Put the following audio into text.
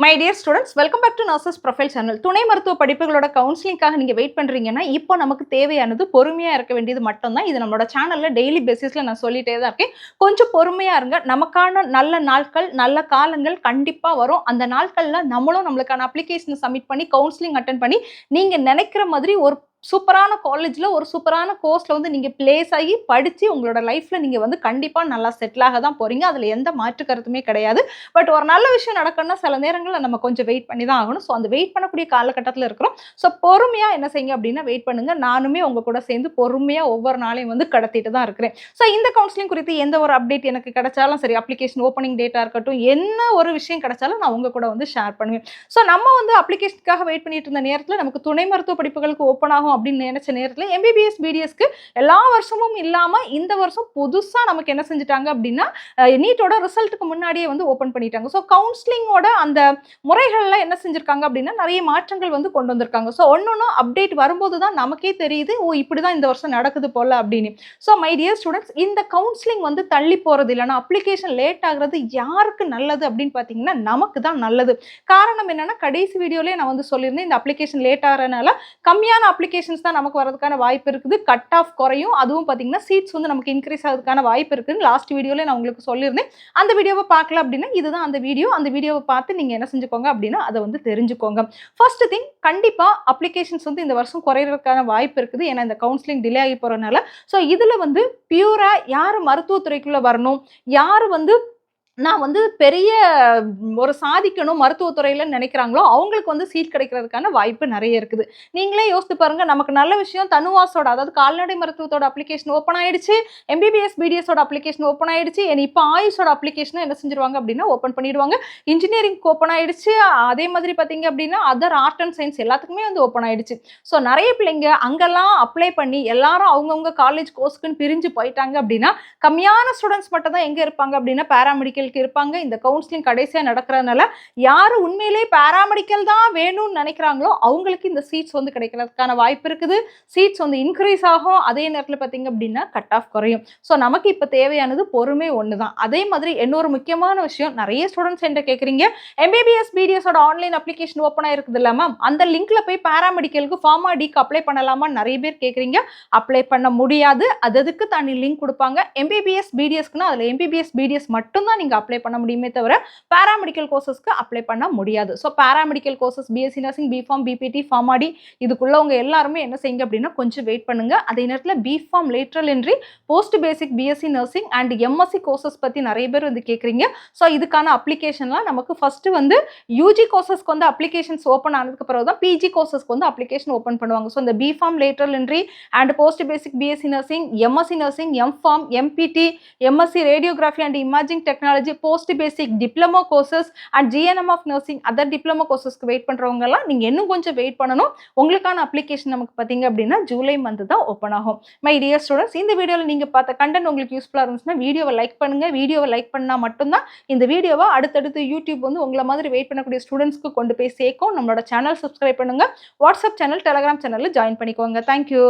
My dear students, welcome back to nurses profile channel. துணை மருத்துவ படிப்புகளோட கவுன்சிலிங்காக நீங்கள் வெயிட் பண்ணுறீங்கன்னா, இப்போ நமக்கு தேவையானது பொறுமையாக இருக்க வேண்டியது மட்டும்தான். இது நம்மளோட சேனலில் டெய்லி பேசிஸில் நான் சொல்லிட்டே தான் இருக்கேன். கொஞ்சம் பொறுமையாக இருங்க. நமக்கான நல்ல நாட்கள், நல்ல காலங்கள் கண்டிப்பாக வரும். அந்த நாட்களில் நம்மளுக்கான அப்ளிகேஷனை சப்மிட் பண்ணி கவுன்சிலிங் அட்டன் பண்ணி நீங்கள் நினைக்கிற மாதிரி ஒரு சூப்பரான காலேஜில் ஒரு சூப்பரான கோர்ஸில் வந்து நீங்கள் பிளேஸ் ஆகி படித்து உங்களோட லைஃப்பில் நீங்கள் வந்து கண்டிப்பாக நல்லா செட்டில் ஆக தான் போகிறீங்க. அதில் எந்த மாற்று கருத்துமே கிடையாது. பட் ஒரு நல்ல விஷயம் நடக்கணும்னா சில நேரங்களில் நம்ம கொஞ்சம் வெயிட் பண்ணி தான் ஆகணும். ஸோ அந்த வெயிட் பண்ணக்கூடிய காலகட்டத்தில் இருக்கிறோம். ஸோ பொறுமையாக என்ன செய்யுங்க அப்படின்னா வெயிட் பண்ணுங்கள். நானுமே உங்கள் கூட சேர்ந்து பொறுமையாக ஒவ்வொரு நாளையும் வந்து கடத்திட்டு தான் இருக்கிறேன். ஸோ இந்த கவுன்சிலிங் குறித்து எந்த ஒரு அப்டேட் எனக்கு கிடைச்சாலும் சரி, அப்ளிகேஷன் ஓப்பனிங் டேட்டாக இருக்கட்டும், என்ன ஒரு விஷயம் கிடைச்சாலும் நான் உங்கள் கூட வந்து ஷேர் பண்ணுவேன். ஸோ நம்ம வந்து அப்ளிகேஷனுக்காக வெயிட் பண்ணிட்டு இருந்த நேரத்தில் நமக்கு துணை மருத்துவ படிப்புகளுக்கு ஓப்பன் ஆகும் அப்படின்னு நினைச்ச நேரத்தில் எம்பிபிஎஸ் பிடிஎஸ்க்கு எல்லா வருஷமும் இல்லாம இந்த வருஷம் புதுசா நமக்கு என்ன செஞ்சுட்டாங்க அப்படின்னா நீட்டோட ரிசல்ட்டுக்கு முன்னாடியே வந்து ஓப்பன் பண்ணிட்டாங்க. ஸோ கவுன்சிலிங்கோட அந்த முறைகள்ல என்ன செஞ்சிருக்காங்க அப்படின்னா நிறைய மாற்றங்கள் வந்து கொண்டு வந்திருக்காங்க. ஸோ ஒன்னொன்னு அப்டேட் வரும்போது தான் நமக்கே தெரியுது, ஓ இப்படிதான் இந்த வருஷம் நடக்குது போல அப்படின்னு. ஸோ மை டியர் ஸ்டூடெண்ட்ஸ், இந்த கவுன்சிலிங் வந்து தள்ளி போறது இல்லைன்னா அப்ளிகேஷன் லேட் ஆகுறது யாருக்கு நல்லது அப்படின்னு பார்த்தீங்கன்னா நமக்கு தான் நல்லது. காரணம் என்னன்னா, கடைசி வீடியோலேயே நான் வந்து சொல்லியிருந்தேன், இந்த அப்ளிகேஷன் லேட் ஆகிறதுனால கம்மியான அப்ளிகேஷன்ஸ் தான் நமக்கு வரதுக்கான வாய்ப்பு இருக்குது. கட் ஆஃப் குறையும். அதுவும் பார்த்தீங்கன்னா சீட்ஸ் வந்து நமக்கு இன்க்ரீஸ் ஆகிறதுக்கான வாய்ப்பு இருக்குன்னு லாஸ்ட் வீடியோவில் நான் உங்களுக்கு சொல்லியிருந்தேன். அந்த வீடியோவை பார்க்கல அப்படின்னா இதுதான் அந்த வீடியோ. அந்த வீடியோவை பார்த்து நீங்கள் என்ன செஞ்சுக்கோங்க அப்படின்னா அதை வந்து தெரிஞ்சுக்கோங்க. ஃபர்ஸ்ட் திங், கண்டிப்பாக அப்ளிகேஷன்ஸ் வந்து இந்த வருஷம் குறையிறதுக்கான வாய்ப்பு இருக்குது. ஏன்னா இந்த கவுன்சிலிங் டிலே ஆகி போகிறதுனால. ஸோ இதில் வந்து பியூராக யார் மருத்துவத்துறைக்குள்ளே வரணும், யார் வந்து நான் வந்து பெரிய ஒரு சாதிக்கணும் மருத்துவத்துறையில் நினைக்கிறாங்களோ அவங்களுக்கு வந்து சீட் கிடைக்கிறதுக்கான வாய்ப்பு நிறைய இருக்குது. நீங்களே யோசித்து பாருங்க, நமக்கு நல்ல விஷயம் தனுவாஸோட, அதாவது கால்நடை மருத்துவத்தோட அப்ளிகேஷன் ஓப்பன் ஆயிடுச்சு, எம்பிபிஎஸ் பிடிஎஸோட அப்ளிகேஷன் ஓப்பன் ஆயிடுச்சு, இப்போ ஆயுஷோட அப்ளிகேஷன் என்ன செஞ்சிருவாங்க அப்படின்னா ஓப்பன் பண்ணிடுவாங்க. இன்ஜினியரிங் ஓப்பன் ஆயிடுச்சு. அதே மாதிரி பார்த்தீங்க அப்படின்னா அதர் ஆர்ட் அண்ட் சயின்ஸ் எல்லாத்துக்குமே வந்து ஓப்பன் ஆயிடுச்சு. ஸோ நிறைய பிள்ளைங்க அங்கெல்லாம் அப்ளை பண்ணி எல்லாரும் அவங்கவுங்க காலேஜ் கோர்ஸ்க்குன்னு பிரிஞ்சு போயிட்டாங்க அப்படின்னா கம்மியான ஸ்டூடெண்ட்ஸ் மட்டும் தான் எங்கே இருப்பாங்க அப்படின்னா பேராமெடிக்கல் இருப்பாங்க. இந்த கவுன்சிலிங் கடைசியா நடக்கிறதுனால யாரு உண்மையிலேயே பாராமெடிக்கல் தான் வேணும்னு நினைக்கிறாங்களோ அவங்களுக்கு இந்த சீட்ஸ் வந்து கிடைக்கிறதுக்கான வாய்ப்பு இருக்குது. சீட்ஸ் வந்து இன்க்ரீஸ் ஆகும். அதே நேரத்தில் பார்த்தீங்க அப்படின்னா கட் ஆஃப் குறையும். ஸோ நமக்கு இப்போ தேவையானது பொறுமை ஒன்று தான். அதே மாதிரி இன்னொரு முக்கியமான விஷயம், நிறைய ஸ்டூடெண்ட்ஸ் என்கிட்ட கேட்குறீங்க, எம்பிபிஎஸ் பிடிஎஸோட ஆன்லைன் அப்ளிகேஷன் ஓப்பன் ஆயிருக்குது இல்லை மேம், அந்த லிங்க்ல போய் பாராமெடிக்கலுக்கு ஃபார்மா டிக்கு அப்ளை பண்ணலாமா நிறைய பேர் கேட்குறீங்க. அப்ளை பண்ண முடியாது. அதுக்கு தனி லிங்க் கொடுப்பாங்க. எம்பிபிஎஸ் பிடிஎஸ்க்குன்னா அதில் எம்பிபிஎஸ் பிடிஎஸ் மட்டும்தான் நீங்கள் அப்ளை பண்ண முடியுமே தவிர பாராமெடிக்கல் கோர்சஸ்க்கு அப்ளை பண்ண முடியாது. So paramedical courses BSc nursing, BPharm, BPT, PharmD இதுக்குள்ளவங்க எல்லாருமே என்ன செய்யுங்க அப்படின்னா கொஞ்சம் வெயிட் பண்ணுங்க. அதே நேரத்தில் BPharm, lateral entry, post basic BSc nursing and MSc courses பற்றி நிறைய பேர் வந்து கேட்குறீங்க. ஸோ இதுக்கான அப்ளிகேஷன்லாம் நமக்கு ஃபர்ஸ்ட் வந்து யூஜி கோர்சஸ்க்கு வந்து அப்ளிகேஷன்ஸ் ஓப்பன் ஆனதுக்கு பிறகு தான் பிஜி கோர்சஸ்க்கு வந்து அப்ளிகேஷன் ஓப்பன் பண்ணுவாங்க. ஸோ இந்த BPharm, lateral entry and post basic BSc nursing, MSc nursing, MPharm, MPT, MSc radiography and imaging technology, post basic diploma courses and GNM of nursing, other diploma கோர்சஸ்க்கு wait பண்றவங்க எல்லாம் நீங்க இன்னும் கொஞ்சம் wait பண்ணணும். உங்களுக்கான அப்ளிகேஷன் நமக்கு பார்த்தீங்க அப்படின்னா ஜூலை மந்த் தான் ஓப்பன் ஆகும். மை டியர் ஸ்டூடெண்ட்ஸ், இந்த வீடியோவில் நீங்க பார்த்த கண்டென்ட் உங்களுக்கு யூஸ்ஃபுல்லாக இருந்துச்சுன்னா வீடியோவை லைக் பண்ணுங்க. வீடியோவை லைக் பண்ணா மட்டும்தான் இந்த வீடியோவை அடுத்தடுத்து யூடியூப் வந்து உங்களை மாதிரி வெயிட் பண்ணக்கூடிய ஸ்டூடெண்ட்ஸ்க்கு கொண்டு போய் சேர்க்கும். நம்மளோட சேனல் சப்ஸ்கிரைப் பண்ணுங்க. வாட்ஸ்அப் சேனல், டெலிகிராம் சேனலில் ஜாயின் பண்ணிக்கோங்க. தேங்க்யூ.